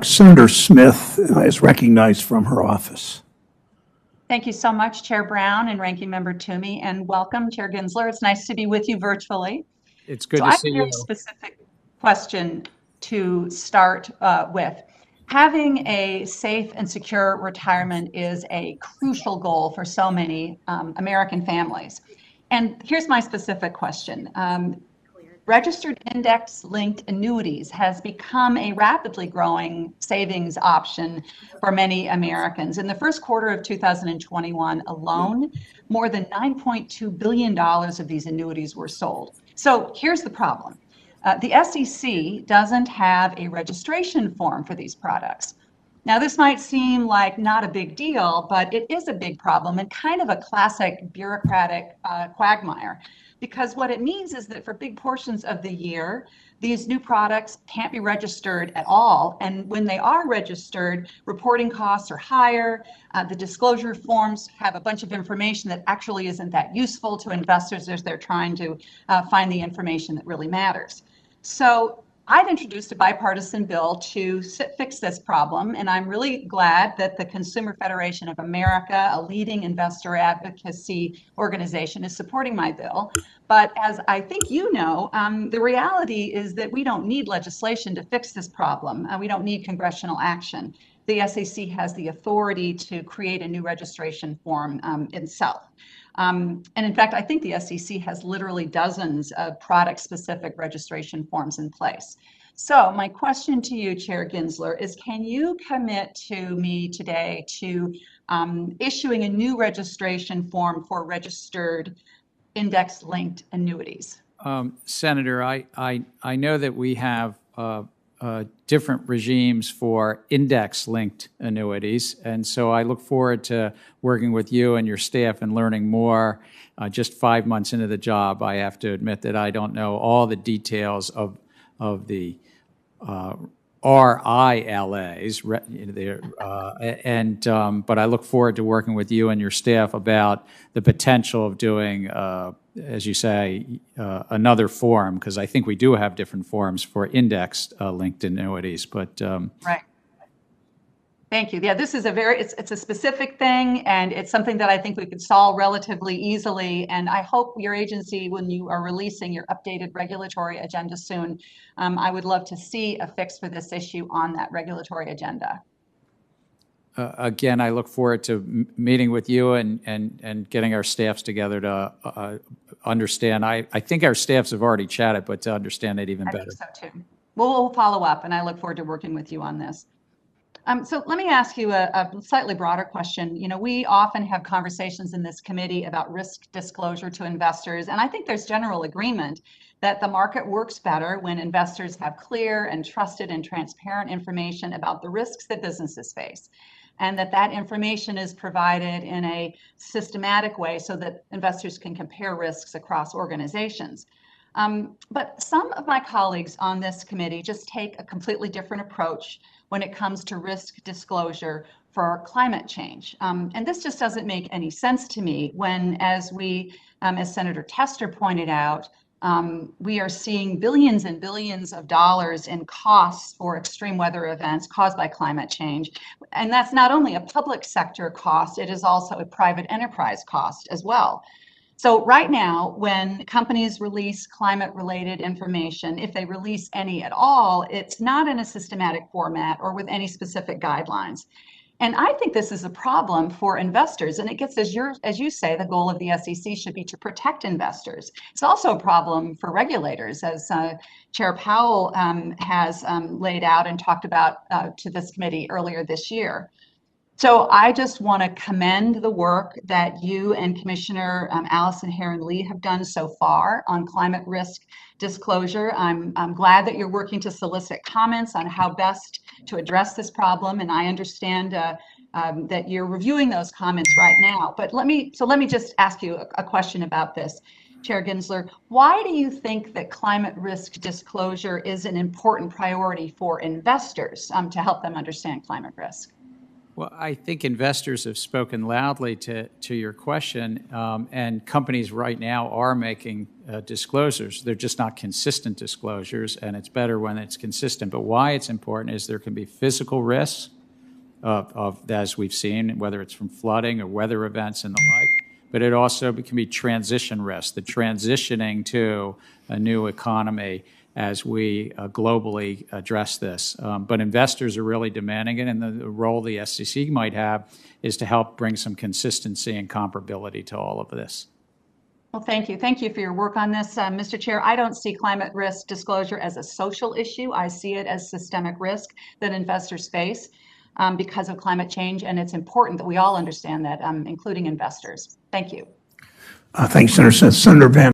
Senator Smith is recognized from her office. Thank you so much, Chair Brown and Ranking Member Toomey, and welcome, Chair Gensler. It's nice to be with you virtually. It's good to see you. I have a very specific question to start with. Having a safe and secure retirement is a crucial goal for so many American families. And here's my specific question. Registered index-linked annuities has become a rapidly growing savings option for many Americans. In the first quarter of 2021 alone, more than $9.2 billion of these annuities were sold. So here's the problem. The SEC doesn't have a registration form for these products. Now, this might seem like not a big deal, but it is a big problem and kind of a classic bureaucratic quagmire. Because what it means is that for big portions of the year, these new products can't be registered at all. And when they are registered, reporting costs are higher. The disclosure forms have a bunch of information that actually isn't that useful to investors as they're trying to find the information that really matters. So I've introduced a bipartisan bill to fix this problem, and I'm really glad that the Consumer Federation of America, a leading investor advocacy organization, is supporting my bill. But as I think you know, the reality is that we don't need legislation to fix this problem. We don't need congressional action. The SEC has the authority to create a new registration form itself. And in fact, I think the SEC has literally dozens of product-specific registration forms in place. So my question to you, Chair Gensler, is can you commit to me today to issuing a new registration form for registered index-linked annuities? Senator, I know that we have different regimes for index-linked annuities, and so I look forward to working with you and your staff and learning more. Just 5 months into the job, I have to admit that I don't know all the details of the RILAs, but I look forward to working with you and your staff about the potential of doing, as you say, another form, because I think we do have different forms for index-linked annuities. But right. Thank you. Yeah, this is it's a specific thing, and it's something that I think we could solve relatively easily. And I hope your agency, when you are releasing your updated regulatory agenda soon, I would love to see a fix for this issue on that regulatory agenda. Again, I look forward to meeting with you and getting our staffs together to understand. I think our staffs have already chatted, but to understand it even better. I think so too. We'll follow up, and I look forward to working with you on this. So let me ask you a slightly broader question. You know, we often have conversations in this committee about risk disclosure to investors, and I think there's general agreement that the market works better when investors have clear and trusted and transparent information about the risks that businesses face, and that information is provided in a systematic way so that investors can compare risks across organizations. But some of my colleagues on this committee just take a completely different approach when it comes to risk disclosure for climate change. And this just doesn't make any sense to me when, as Senator Tester pointed out, we are seeing billions and billions of dollars in costs for extreme weather events caused by climate change. And that's not only a public sector cost, it is also a private enterprise cost as well. So right now, when companies release climate-related information, if they release any at all, it's not in a systematic format or with any specific guidelines. And I think this is a problem for investors, and it gets, as you say, the goal of the SEC should be to protect investors. It's also a problem for regulators, as Chair Powell has laid out and talked about to this committee earlier this year. So I just want to commend the work that you and Commissioner Allison Herron-Lee have done so far on climate risk disclosure. I'm glad that you're working to solicit comments on how best to address this problem, and I understand that you're reviewing those comments right now. But let me just ask you a question about this, Chair Gensler. Why do you think that climate risk disclosure is an important priority for investors to help them understand climate risk? Well, I think investors have spoken loudly to your question, and companies right now are making disclosures. They're just not consistent disclosures, and it's better when it's consistent. But why it's important is there can be physical risks as we've seen, whether it's from flooding or weather events and the like, but it also can be transition risks, the transitioning to a new economy as we globally address this. But investors are really demanding it, and the role the SEC might have is to help bring some consistency and comparability to all of this. Well, thank you. Thank you for your work on this. Mr. Chair, I don't see climate risk disclosure as a social issue. I see it as systemic risk that investors face because of climate change, and it's important that we all understand that, including investors. Thank you. Thanks, Senator Smith. Senator Van